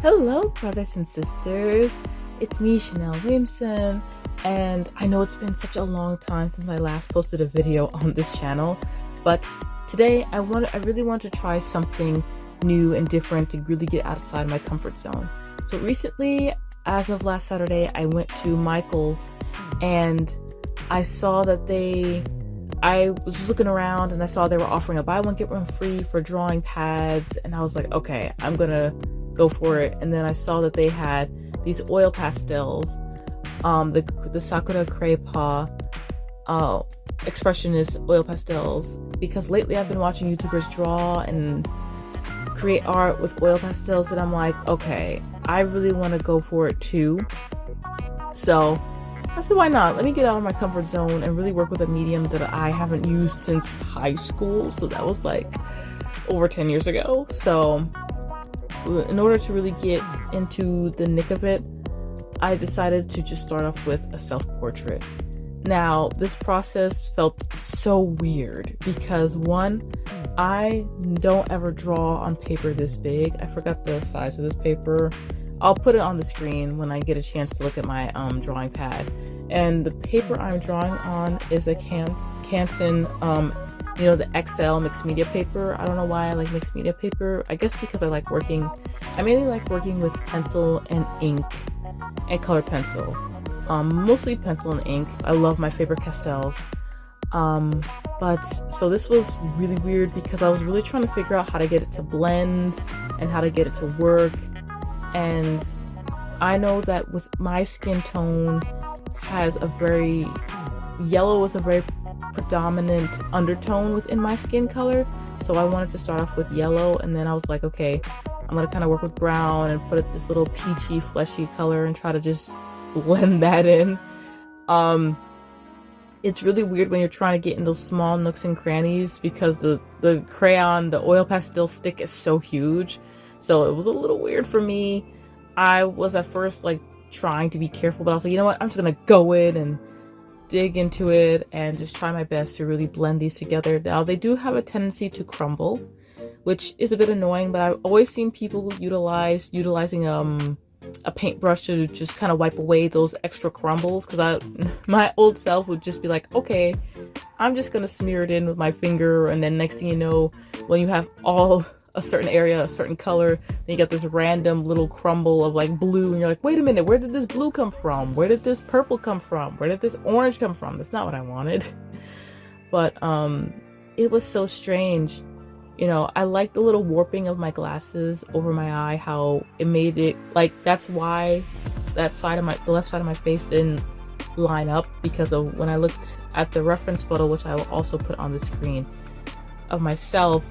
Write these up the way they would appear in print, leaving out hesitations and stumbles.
Hello, brothers and sisters. It's me, Chanel Williamson, and I know it's been such a long time since I last posted a video on this channel, but today I really want to try something new and different to really get outside my comfort zone. So recently, as of last Saturday, I went to Michael's and I saw that I was just looking around and I saw they were offering a buy one get one free for drawing pads, and I was like, okay, I'm gonna go for it. And then I saw that they had these oil pastels, the Sakura Crepa expressionist oil pastels, because lately I've been watching YouTubers draw and create art with oil pastels that I'm like, okay, I really want to go for it too. So I said, why not? Let me get out of my comfort zone and really work with a medium that I haven't used since high school. So that was like over 10 years ago. So in order to really get into the nick of it, I decided to just start off with a self-portrait. Now, this process felt so weird because one, I don't ever draw on paper this big. I forgot the size of this paper. I'll put it on the screen when I get a chance to look at my drawing pad. And the paper I'm drawing on is a Canson, the XL mixed media paper. I don't know why I like mixed media paper. I guess because I mainly like working with pencil and ink and colored pencil. Mostly pencil and ink. I love my Faber-Castells. So this was really weird because I was really trying to figure out how to get it to blend and how to get it to work. And I know that with my skin tone yellow is a very predominant undertone within my skin color, so I wanted to start off with yellow, and then I was like, okay, I'm gonna kind of work with brown and put this little peachy fleshy color and try to just blend that in. It's really weird when you're trying to get in those small nooks and crannies because the oil pastel stick is so huge, so it was a little weird for me. I was at first like trying to be careful, but I was like, you know what, I'm just gonna go in and dig into it and just try my best to really blend these together. Now, they do have a tendency to crumble, which is a bit annoying, but I've always seen people utilizing a paintbrush to just kind of wipe away those extra crumbles, because my old self would just be like, okay, I'm just gonna smear it in with my finger, and then next thing you know, when you have all a certain area, a certain color, then you got this random little crumble of like blue, and you're like, wait a minute, where did this blue come from? Where did this purple come from? Where did this orange come from? That's not what I wanted. But it was so strange. I like the little warping of my glasses over my eye, how it made it like, that's why the left side of my face didn't line up, because of when I looked at the reference photo, which I will also put on the screen, of myself.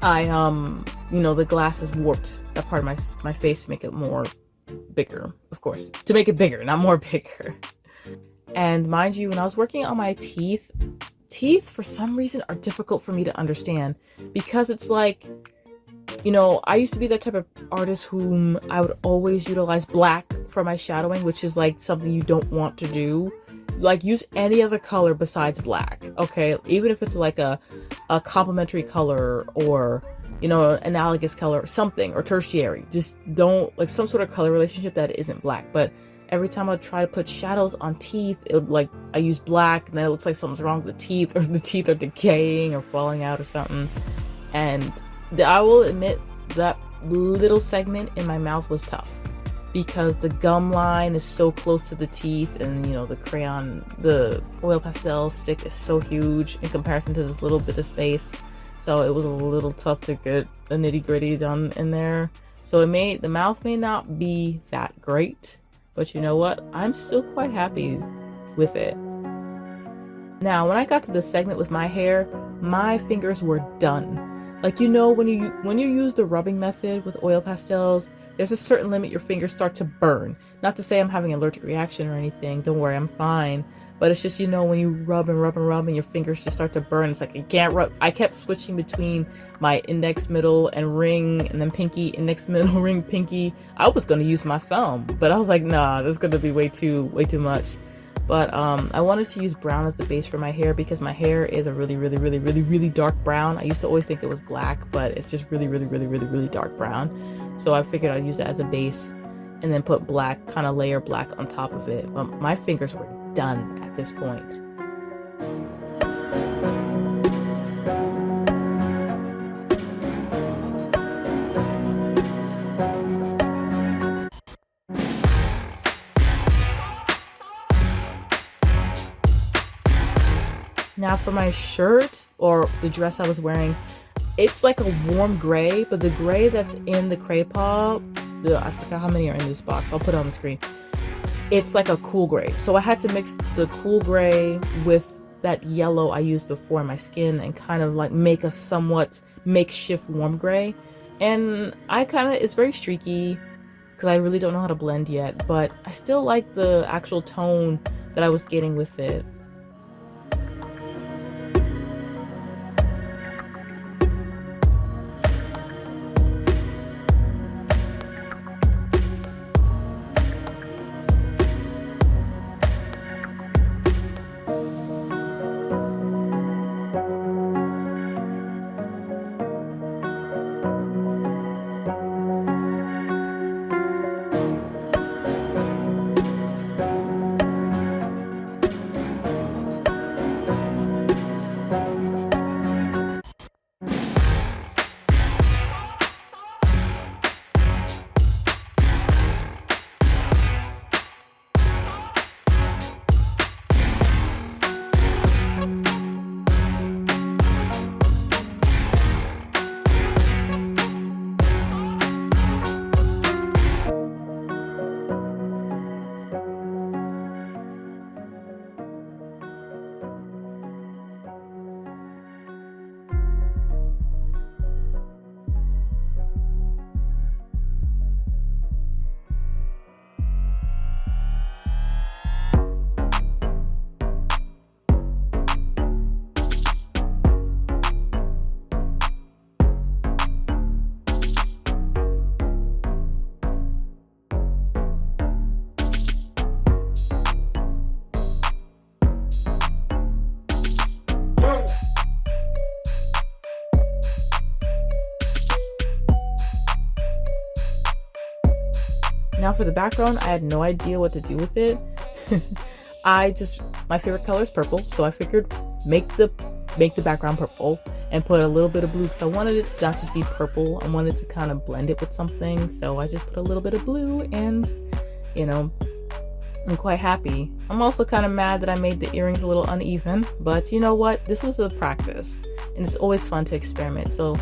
The glasses warped that part of my face to make it more bigger, of course. To make it bigger, not more bigger. And mind you, when I was working on my teeth for some reason are difficult for me to understand, because it's like, I used to be that type of artist whom I would always utilize black for my shadowing, which is like something you don't want to do. Like, use any other color besides black, okay? Even if it's like a complementary color, or analogous color or something, or tertiary. Just don't, like, some sort of color relationship that isn't black. But every time I try to put shadows on teeth, it would, like, I use black, and then it looks like something's wrong with the teeth, or the teeth are decaying or falling out or something. And I will admit that little segment in my mouth was tough, because the gum line is so close to the teeth, and the oil pastel stick is so huge in comparison to this little bit of space. So it was a little tough to get the nitty-gritty done in there. So the mouth may not be that great, but you know what? I'm still quite happy with it. Now, when I got to the segment with my hair, my fingers were done. Like, when you use the rubbing method with oil pastels, there's a certain limit your fingers start to burn. Not to say I'm having an allergic reaction or anything. Don't worry, I'm fine. But it's just, when you rub and rub and rub and your fingers just start to burn, it's like, I can't rub. I kept switching between my index, middle, and ring, and then pinky, index, middle, ring, pinky. I was going to use my thumb, but I was like, nah, that's going to be way too much. But I wanted to use brown as the base for my hair because my hair is a really dark brown. I used to always think it was black, but it's just really dark brown. So I figured I'd use it as a base and then put black, kind of layer black on top of it. But my fingers were done at this point. Now for my shirt, or the dress I was wearing, it's like a warm gray, but the gray that's in the craypaw, I forgot how many are in this box, I'll put it on the screen. It's like a cool gray. So I had to mix the cool gray with that yellow I used before in my skin and kind of like make a somewhat makeshift warm gray. And it's very streaky because I really don't know how to blend yet, but I still like the actual tone that I was getting with it. Now for the background, I had no idea what to do with it. My favorite color is purple, so I figured make the background purple and put a little bit of blue because I wanted it to not just be purple. I wanted to kind of blend it with something, so I just put a little bit of blue, and you know, I'm quite happy. I'm also kind of mad that I made the earrings a little uneven, but you know what? This was the practice, and it's always fun to experiment. So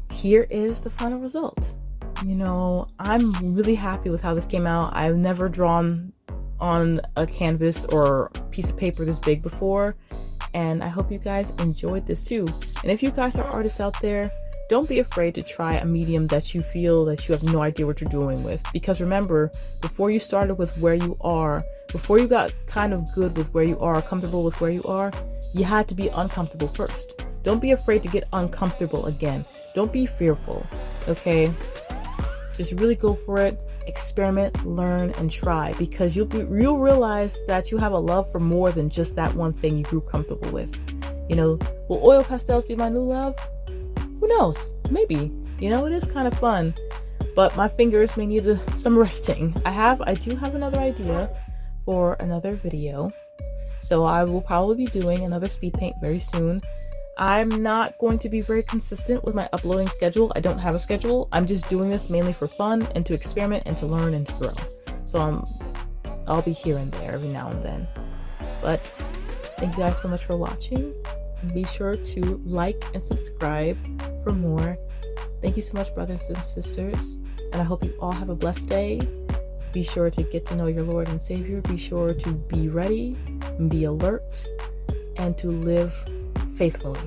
here is the final result. You know, I'm really happy with how this came out. I've never drawn on a canvas or piece of paper this big before, and I hope you guys enjoyed this too. And if you guys are artists out there, don't be afraid to try a medium that you feel that you have no idea what you're doing with, because remember, before you started with where you are, before you got kind of good with where you are, comfortable with where you are, you had to be uncomfortable first. Don't be afraid to get uncomfortable again. Don't be fearful, okay? Just really go for it, experiment, learn, and try, because you'll realize that you have a love for more than just that one thing you grew comfortable with. You know, will oil pastels be my new love? Who knows? Maybe. You know, it is kind of fun, but my fingers may need some resting. I do have another idea for another video, so I will probably be doing another speed paint very soon. I'm not going to be very consistent with my uploading schedule. I don't have a schedule. I'm just doing this mainly for fun and to experiment and to learn and to grow. So I'll be here and there every now and then. But thank you guys so much for watching. And be sure to like and subscribe for more. Thank you so much, brothers and sisters. And I hope you all have a blessed day. Be sure to get to know your Lord and Savior. Be sure to be ready and be alert and to live faithfully.